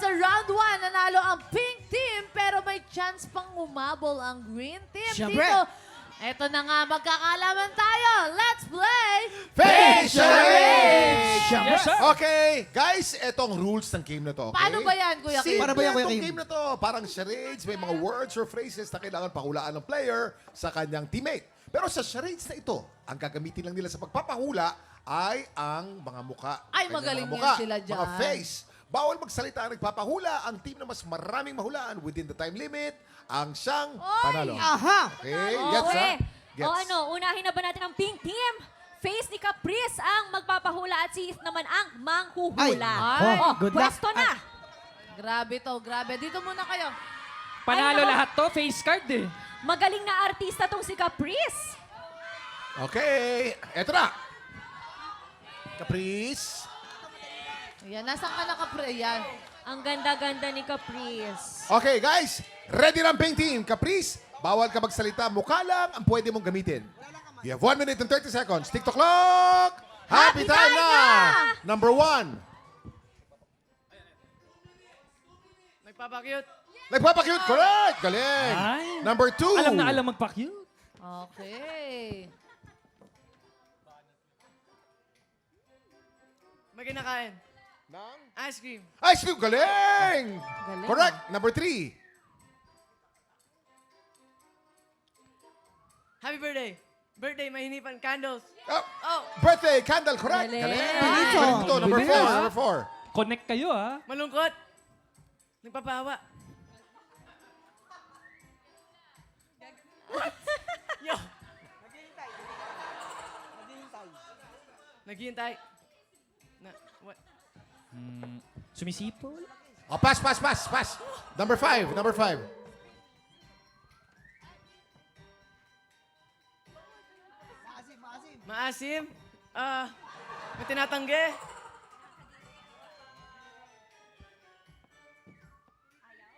sa round 1, nanalo ang pink team, pero may chance pang umabol ang green team. Siyempre. Dito, eto na nga, magkakalaman tayo. Let's play! Face Charade! Yes, sir. Okay, guys, etong rules ng game na to. Okay? Paano ba yan, Kuya Kim? Paano ba yan, Kuya Itong Kim? game na to, parang charades, may mga words or phrases na kailangan pahulaan ng player sa kanyang teammate. Pero sa charades na ito, ang gagamitin lang nila sa pagpapahula ay ang mga muka. Ay, Kanyang magaling mga yan muka, sila dyan. Mga face. Bawal magsalita ang nagpapahula. Ang team na mas maraming mahulaan within the time limit, ang siyang panalo. Aha! Okay, Oo, gets ha? O ano, unahin na ba natin ang pink team? Face ni Caprice ang magpapahula at si Heath naman ang manghuhula. Ay, nako, good luck. Pwesto na. Grabe to, grabe. Dito muna kayo. Panalo Ay, nako. lahat to, face card eh. Magaling na artista tong si Caprice. Okay, eto na. Caprice. Ayan, nasaan ka nakapre? Ayan. Ang ganda-ganda ni Caprice. Okay, guys. Ready na ang pink team. Caprice, bawal ka magsalita. Mukha lang ang pwede mong gamitin. You have 1 minute and 30 seconds. TikTok clock! Happy time na! Number 1. Nagpapakyut. Nagpapakyut. Correct! Galing. Ay. Number 2. Alam na alam magpa-cute. Okay. May kinakain. Nang? Ice cream. Ice cream. Galing! Galing. Correct. Number 3. Happy birthday. Birthday, mahinipan. Candles. Oh. Birthday. Candle. Correct. Galing. Galing. Galing. Galing to. Number 4. Galing. Number 4. Connect kayo ah. Malungkot. Nagpapahawa. Yo. Naghihintay. Na, what? Sumisipol. Oh, pass. Number 5. Number 5. Maasim. May tinatanggi.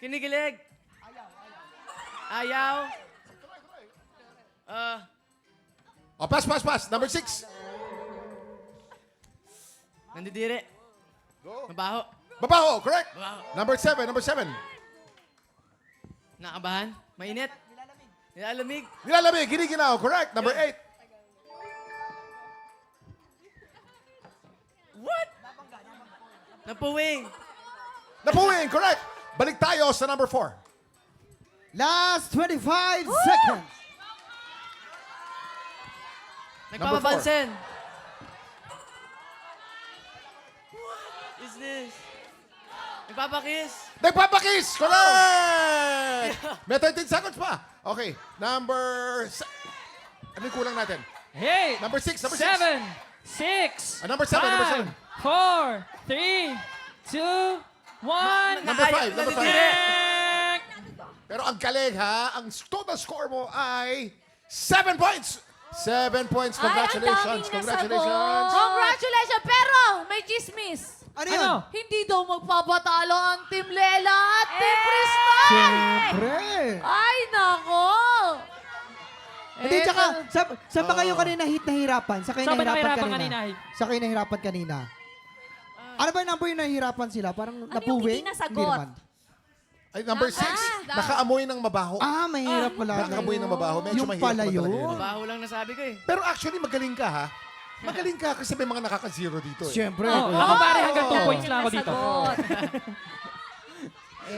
Kinikilig. Ayaw. Oh, pass. Number 6. Nandidiri. Go. Mabaho. Babaho. Correct. Babaho. Number 7. Number 7. Nakabahan. Mainit. Nilalamig. Nilalamig. Giniginaw. Correct. Number 8. What? Napuwing. Napuwing. Correct. Balik tayo sa number 4. Last 25 seconds. Nagpapapansin. What is this? Nagpapakis. Nagpapakis. Correct. May 13 seconds pa. Okay. Ano yung kulang natin? Hey! Number 6. Number 6. 7, 6. Number 7. Number 7. 4, 3, 2, 1. Number 5. Number 5. Connect! Pero ang galing ha. Ang total score mo ay 7 points. 7 points. Ay, ang Congratulations. daming Congratulations. nasagot. Congratulations! Pero may chismis. Ano yun? Ano? Hindi daw magpabatalo ang Team Lela at Team Crystal! Siyempre. Ay, nako! Hindi, Eh, tsaka, saan ba kayo kanina nahihirapan? Sa kayo Saan ba nahihirapan nahihirapan kanina? kanina? Sa kayo nahihirapan kanina? Ano ba yung number yung nahihirapan sila? Parang yung napuwing? hindi nasagot? naman. Ay, number 6. Nakaamoy ng mabaho. Ah, mahirap pala. Nakaamoy ng mabaho. Medyo Yung mahirap pala naman talaga yun. yun. Mabaho lang nasabi ko eh. Pero actually, magaling ka ha. Magaling ka kasi may mga nakaka-zero dito eh. Siyempre. Oh, kuya. ako pare hanggang 2 Oh. points lang ako dito. Nasagot.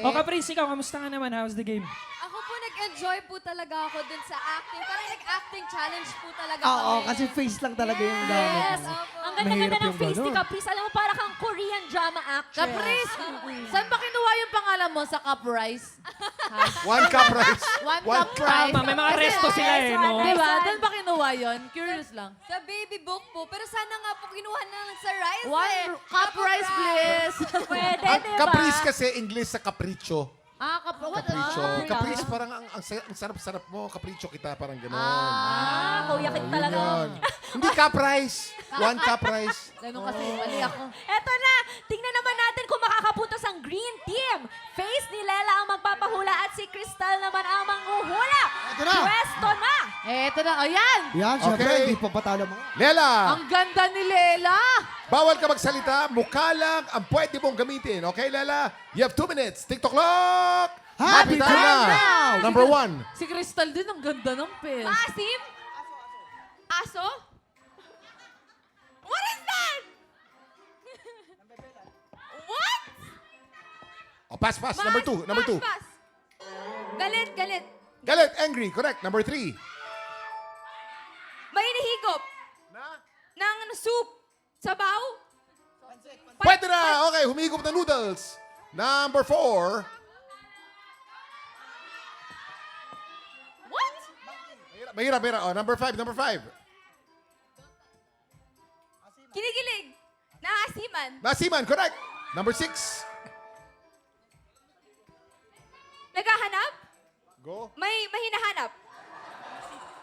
O Caprice, ikaw, kamusta ka naman? How's the game? Ako po nag-enjoy po talaga ako dun sa acting. Parang nag-acting challenge po talaga Oo, kami. kasi face lang talaga yung gamit. Yes, mo. opo. Ang ganda-ganda Mahirap ng yung face ni ganun. Caprice. Alam mo, para kang Korean drama actress. Caprice, saan ba kinuha yung pangalan mo sa Cup Rice? One cup rice. One Cup Rice? Tama, may mga resto sila eh, no? Nice one. Diba? Doon ba kinuha yun? Curious lang. Sa baby book po. Pero sana nga po kinuha na lang sa rice One eh. Cup Rice, please. Pwede, Ang diba? caprice kasi English sa capriccio. What? Capriccio. Ah, Caprice parang ang sarap-sarap mo. Capriccio kita parang gano'n. Kuya Kit talaga. Yun. Hindi cup rice. One cup rice. Ganun kasi, mali ako. Eto na, tingnan naman natin kung makakapuntos ang green team. Face ni Lela ang magpapahula at si Crystal naman ang manghuhula. Eto na. Pwesto na. Eto na, ayan! Yan, syempre, Okay. hindi pa patalo mga. Lela. Ang ganda ni Lela! Bawal ka magsalita. Mukha lang ang pwede mong gamitin. Okay, Lela? You have 2 minutes. TikTok clock! Happy time now! Number 1. Si Crystal din, ang ganda ng pen. Maasim? Aso? What is that? What? Oh, pass. Number 2. Number 2. Pass. Galit, galit. Galit, angry. Correct. Number 3. May hinihigop. Ng soup. Sabaw. Pwede na. Okay, humigop na noodles. Number 4. What? Mahirap. Oh, number 5. Kinikilig. Naasiman. Nasiman, correct. Number 6. Naghahanap. Go. May hinahanap.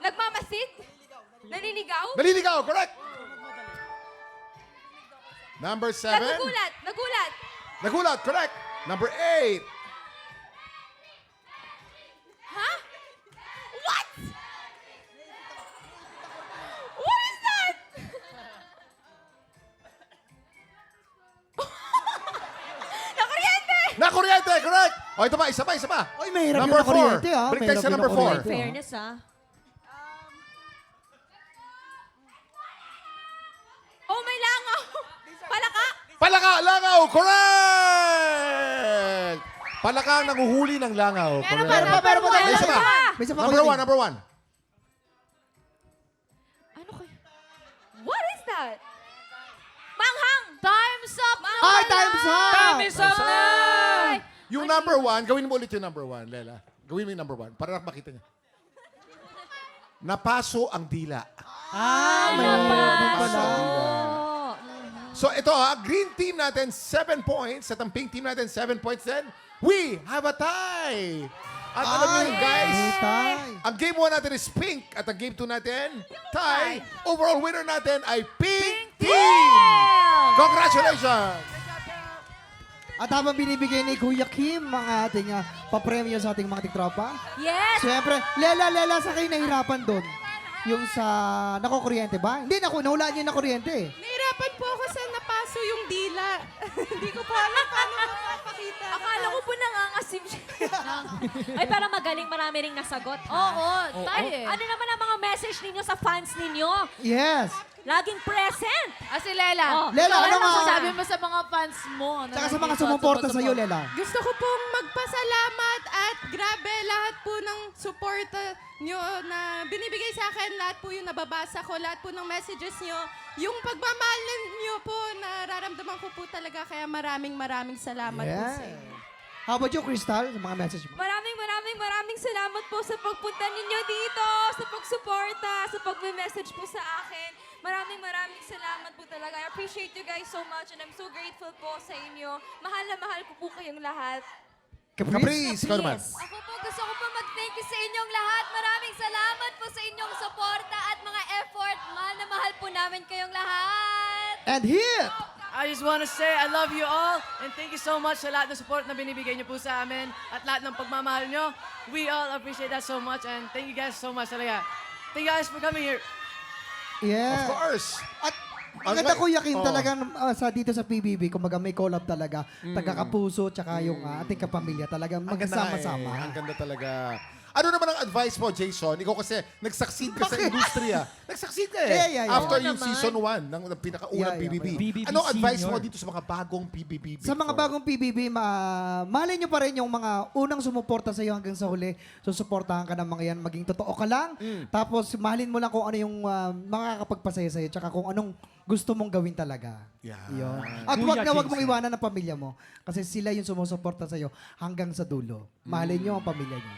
Nagmamasid. Naninigaw. Naliligaw, correct. Number 7. Nagugulat. Nagulat. Nagulat, correct. Number 8. Ha? What? What is that? Nakuryente! Nakuryente, correct. O, ito pa, isa pa. Oy, mahirap Number yung nakuryente, 4. ah. Balik tayo Mahirap sa yung number 4. nakuryente. Fairness, ah. Oh, may langaw. Palaka. Palaka, langaw, correct! Palaka ang nanguhuli ng langaw. Meron correct. pa, meron pa. May isa pa. May isa pa Number kuya. 1, number 1. Ano kaya? What is that? Manghang. Time's up na Ay, pala. time's up! Time is up na! Yung number 1, gawin mo ulit yung number 1, Lela. Gawin mo yung number 1 para makita niya. Napaso ang dila. Pala. So ito green team natin 7 points at ang pink team natin 7 points din. We have a tie! At alam niyo yun, guys, Tay. ang game 1 natin is pink at ang game 2 natin, tie. Overall winner natin ay pink team! Congratulations! At habang binibigay ni Kuya Kim ang ating papremyo sa ating mga tiktropa, Yes! siyempre, Lela, sa kayo nahirapan doon. Yung sa nakukuryente ba? Hindi, nahulaan niyo yung nakuryente. Nahirapan po ako sa napaso yung dila. Hindi ko po alam paano mapapakita. Akala ko po nangangasim siya. Ay, para magaling, marami ring nasagot. Oo, tayo eh. Ano naman ang mga message ninyo sa fans ninyo? Yes. Laging present. Si Lela. Oh. Lela, ano ano mga- masasabi mo sa mga fans mo? na Tsaka sa mga nandito at sumuporta sa iyo, sumusuporta? Lela. Gusto ko pong magpasalamat at grabe lahat po ng suporta nyo na binibigay sa akin. Lahat po yung nababasa ko, lahat po ng messages nyo. Yung pagmamahal nyo po, nararamdaman ko po talaga. Kaya maraming salamat po sa inyo. How about you, Crystal, sa mga message mo? Maraming salamat po sa pagpunta ninyo dito, sa pagsuporta, sa pag-message po sa akin. Maraming salamat po talaga. I appreciate you guys so much and I'm so grateful po sa inyo. Mahal na mahal ko po kayong lahat. Caprice, ikaw naman. Ako po, gusto ko po mag-thank you sa inyong lahat. Maraming salamat po sa inyong suporta at mga effort. Mahal na mahal po namin kayong lahat. And hit! I just want to say I love you all and thank you so much sa lahat ng support na binibigay niyo po sa amin at lahat ng pagmamahal niyo. We all appreciate that so much and thank you guys so much talaga. Thank you guys for coming here. Yeah. Of course. At ang ganda, Kuya Kim, Oh. talagang dito sa PBB, kumbaga may collab talaga. Taga-Kapuso, tsaka yung ating kapamilya. Talagang Ang ganda nga magsama-sama. eh. Ang ganda talaga. Ano naman ang advice mo, Jason? Ikaw kasi nag-succeed ka sa Bakit? industriya. Nag-succeed ka eh. Yeah. After Oo yung naman. season 1 ng pinakaunang Yeah. PBB. PBB Anong advice mo senior. dito sa mga bagong PBB? Sa mga bagong PBB, mahalin nyo pa rin yung mga unang sumuporta sa iyo hanggang sa huli. Susuportahan ka ng mga yan, maging totoo ka lang. Tapos mahalin mo lang kung ano yung makakapagpasaya sa'yo, tsaka kung anong gusto mong gawin talaga. Yan. Yun. At Kuya wag mo Jason. iwanan ang pamilya mo. Kasi sila yung sumusuporta sa'yo hanggang sa dulo. Mahalin nyo ang pamilya nyo.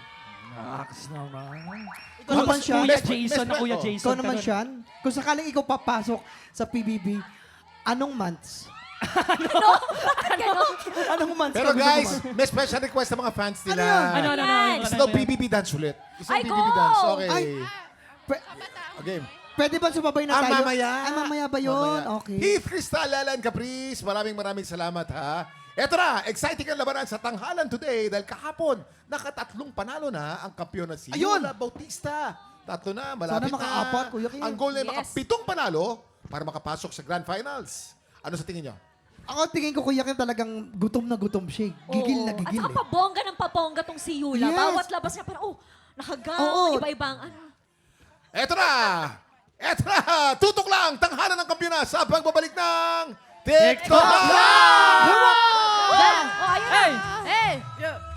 Aks naman. Ikaw naman, Sean. Kuya Jason na Kuya Jason. Ikaw naman, ka nun. Sean. Kung sakaling ikaw papasok sa PBB, anong months? Anong months? Pero ka gusto guys, mo? may special request sa mga fans nila. Ano? Gusto daw PBB dance ulit. Gusto Ay, PBB go! dance. Okay. Ay! Pwe- Okay. Pwede ba sumabay na tayo? Mamaya. Mamaya ba yun? Mamaya. Okay. Heath Cristal, Alan Caprice, maraming salamat ha. Eto na, exciting ang labanan sa tanghalan today dahil kahapon, nakatatlong panalo na ang kampiyon na si Ayun! Yola Bautista. Tatlo na, malapit Sana makaapat, na. Kuya Kim. Ang goal ay Yes. makapitong panalo para makapasok sa Grand Finals. Ano sa tingin nyo? Ako tingin ko Kuya Kim talagang gutom na gutom siya. Gigil na Oo. gigil At saka eh. pabongga ng pabongga tong si Yula. Yes. Bawat labas niya parang, nakagang, Oo. iba-ibang ano. Eto na! Eto na! Tutok lang! Tanghalan ng kampiyon sa pagbabalik ng TikTok Live! Ayun na. Hey! Yeah.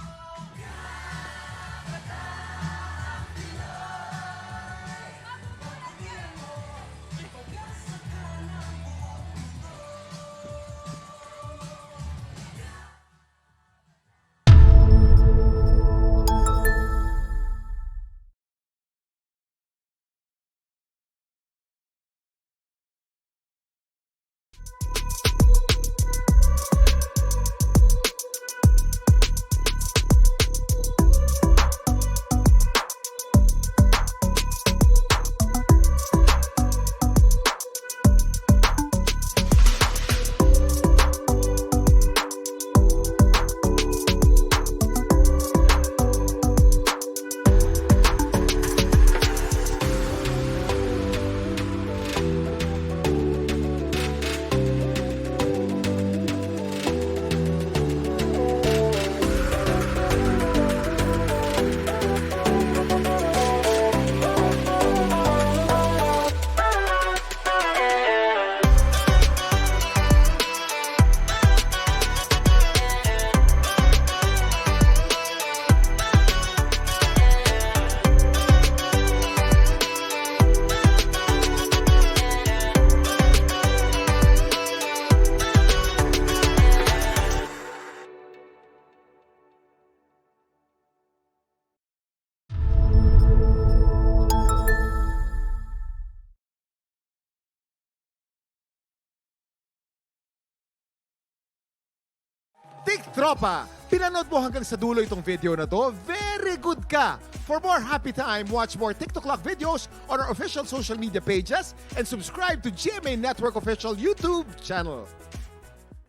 Tropa, pinanood mo hanggang sa dulo itong video na to, very good ka! For more happy time, watch more TikTok Clock videos on our official social media pages and subscribe to GMA Network official YouTube channel.